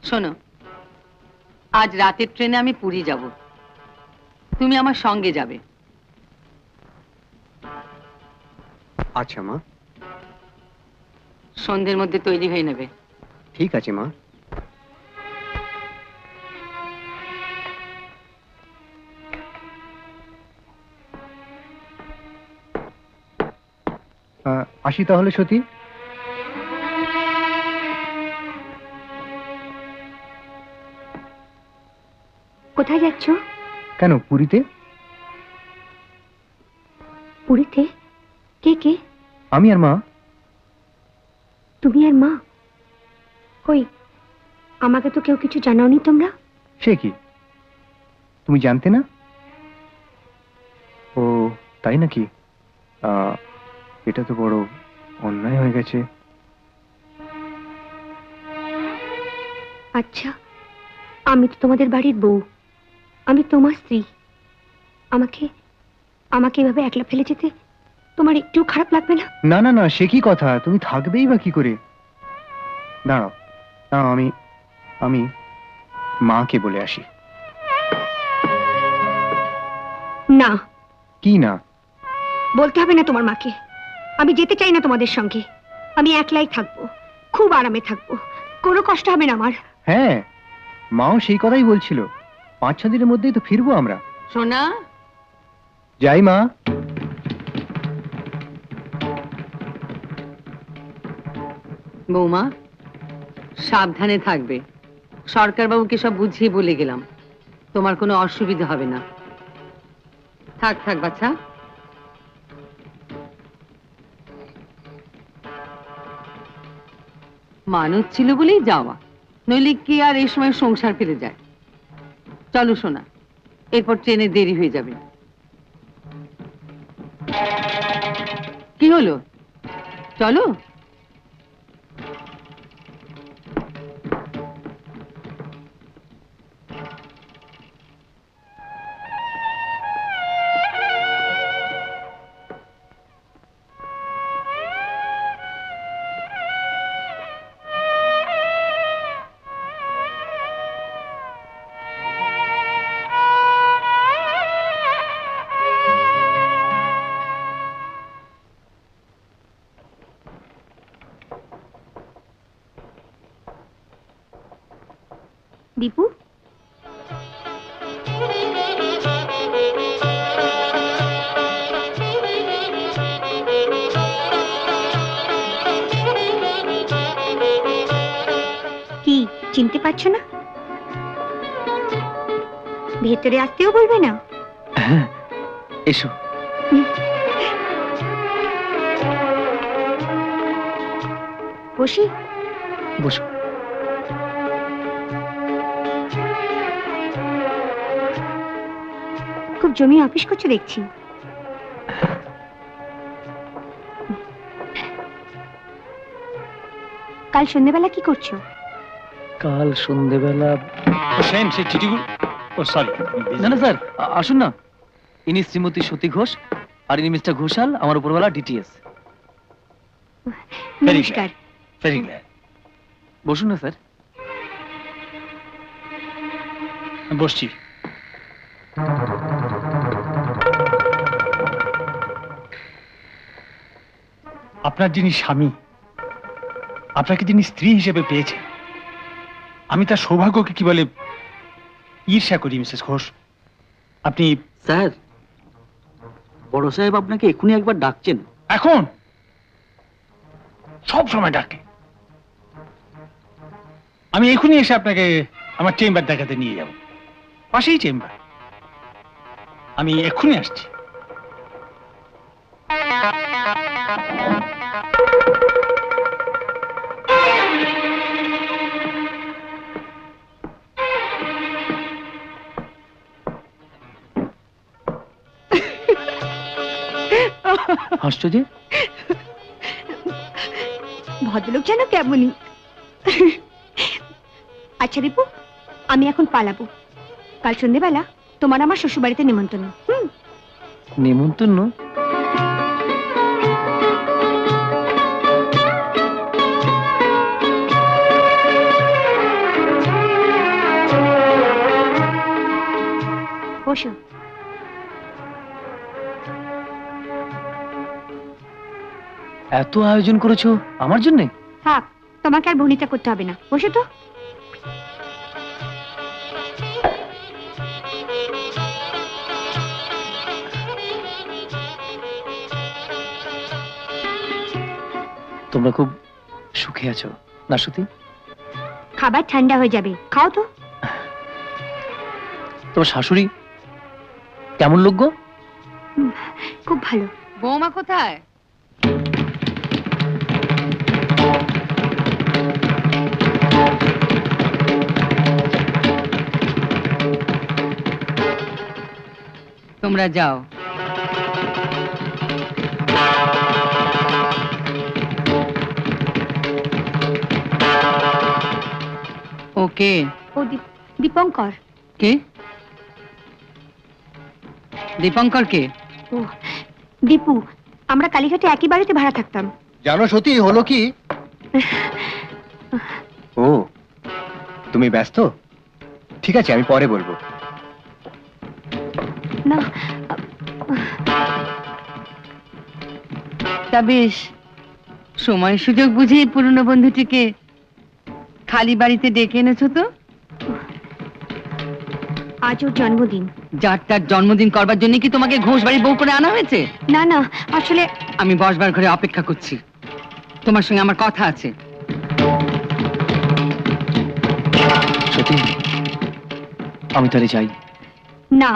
শোনো, আজ রাতের ট্রেনে আমি পুরী যাব, তুমি আমার সঙ্গে যাবে। আচ্ছা মা, সন্ধ্যের মধ্যে তৈরি হয়ে নেবে। ঠিক আছে মা। আসি তাহলে সতী। কোথায় যাচ্ছ? কেন, পুরীতে। পুরীতে? কে কে? আমি আর মা। তুমি আর মা? কই, আমাকে তো কেউ কিছু জানাওনি তোমরা। সে কি, তুমি জানতে না? ও তাই নাকি? এটা তো বড় অন্যায় হয়ে গেছে। আচ্ছা, আমি তো তোমাদের বাড়ির বউ, আমি তোমার স্ত্রী। আমাকে আমাকে এভাবে একলা ফেলে যেতে তোমার একটু খারাপ লাগবে না? না না না, সে কি কথা, তুমি থাকবেই বা কি করে। দাঁড়াও দাঁড়াও, আমি আমি মাকে বলে আসি। না। কি না? বলতে হবে না তোমার মাকে। আমি যেতে চাই না তোমাদের সঙ্গে। আমি একলাই থাকবো, খুব আরামে থাকবো, কোনো কষ্ট হবে না আমার। হ্যাঁ, মাও সেই কথাই বলছিল, 5-6 দিনের মধ্যেই তো ফিরবো আমরা। সোনা, যাই মা। বৌমা সাবধানে থাকবে, সরকার বাবুকে সব বুঝিয়ে বলে গেলাম, তোমার কোনো অসুবিধা হবে না। থাক থাক বাচ্চা। মানুষ ছিল বলেই যাওয়া, নইলে কি আর এই সময় সংসার ফিরে যায়। চলো সোনা, এরপর ট্রেনে দেরি হয়ে যাবে। কি হলো, চলো। দীপু, কি চিনতে পারছো না? ভেতরে আসতেও বলবে না? এসো। বসি? বসো। খুব জমিয়ে অফিস করছো দেখছি। কাল সন্ধ্যেবেলা কি করছো? কাল সন্ধ্যেবেলা সেন সে চিঠিগুলো, ও সরি। না না স্যার, আসুন না। ইনি শ্রীমতী সতী ঘোষ, আর ইনি মিস্টার ঘোষাল, আমার উপরওয়ালা ডিটিএস। নমস্কার। Very glad. বসুন না স্যার। বসছি। আপনার যিনি স্বামী, আপনাকে যিনি স্ত্রী হিসেবে পেয়েছেন, আমি তার সৌভাগ্যকে কি বলে ঈর্ষা করি মিসেস ঘোষ। আপনি স্যার, বড় সাহেব আপনাকে এক্ষুনি একবার ডাকছেন। এখন সব সময় ডাকে। আমি এখনই এসে আপনাকে আমার চেম্বার দেখাতে নিয়ে যাব, পাশেই চেম্বার। আমি এক্ষুনি আসছি। হাসছো যে? ভদ্রলোক যেন কেমনই। আচ্ছা দীপু, আমি এখন পালাবো। কাল সন্ধ্যেবেলা তোমার আমার শ্বশুর বাড়িতে নিমন্ত্রণ। নেমন্তন্ন? বসো। এত আয়োজন করেছো আমার জন্য? থাক, তোমাকে আর ভনিতা করতে হবে না, বসো তো। তোমরা খুব সুখে আছো না সত্যি? খাবার ঠান্ডা হয়ে যাবে, খাও তো। তোমার শাশুড়ি কেমন লোক গো? খুব ভালো। বৌমা কোথায়? তোমরা যাও। ওকে। ও দীপঙ্কর। কে? দীপঙ্কর কে? ও দীপু, আমরা কালীঘাটে একই বাড়িতে ভাড়া থাকতাম। জানো সত্যি হলো কি? ও, তুমি ব্যস্ত? ঠিক আছে, আমি পরে বলবো। না, তা বেশ, সময় সুযোগ বুঝে এই পুরনো বন্ধুটিকে খালি বাড়িতে ডেকে এনেছো তো? আজ ওর জন্মদিন। যার তার জন্মদিন করবার জন্য কি তোমাকে ঘোষ বাড়ি বউ করে আনা হয়েছে? না না, আসলে আমি বসবার ঘরে অপেক্ষা করছি, তোমার সঙ্গে আমার কথা আছে। সত্যি আমি তাহলে যাই? না,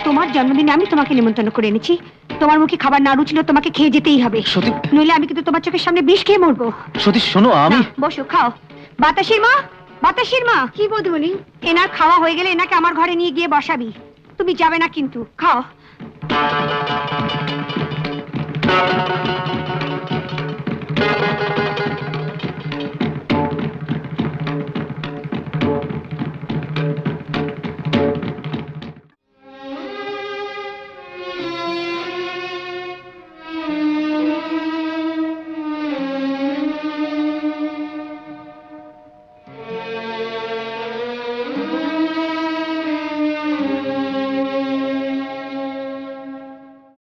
তোমার জন্মদিনে আমি তোমাকে নিমন্ত্রণ করে এনেছি। তোমার মুখে খাবার না রুচলো, তোমাকে খেয়ে যেতেই হবে। সত্যি? নইলে আমি কিন্তু তোমার চোখের সামনে বিষ খেয়ে মরবো। সত্যি শোনো, আমি না, বসো খাও। বাতাসির মা, বাতাসির মা। কি বৌদিমণি? এনার খাওয়া হয়ে গেলে এনাকে আমার ঘরে নিয়ে গিয়ে বসাবি। তুমি যাবে না কিন্তু, খাও।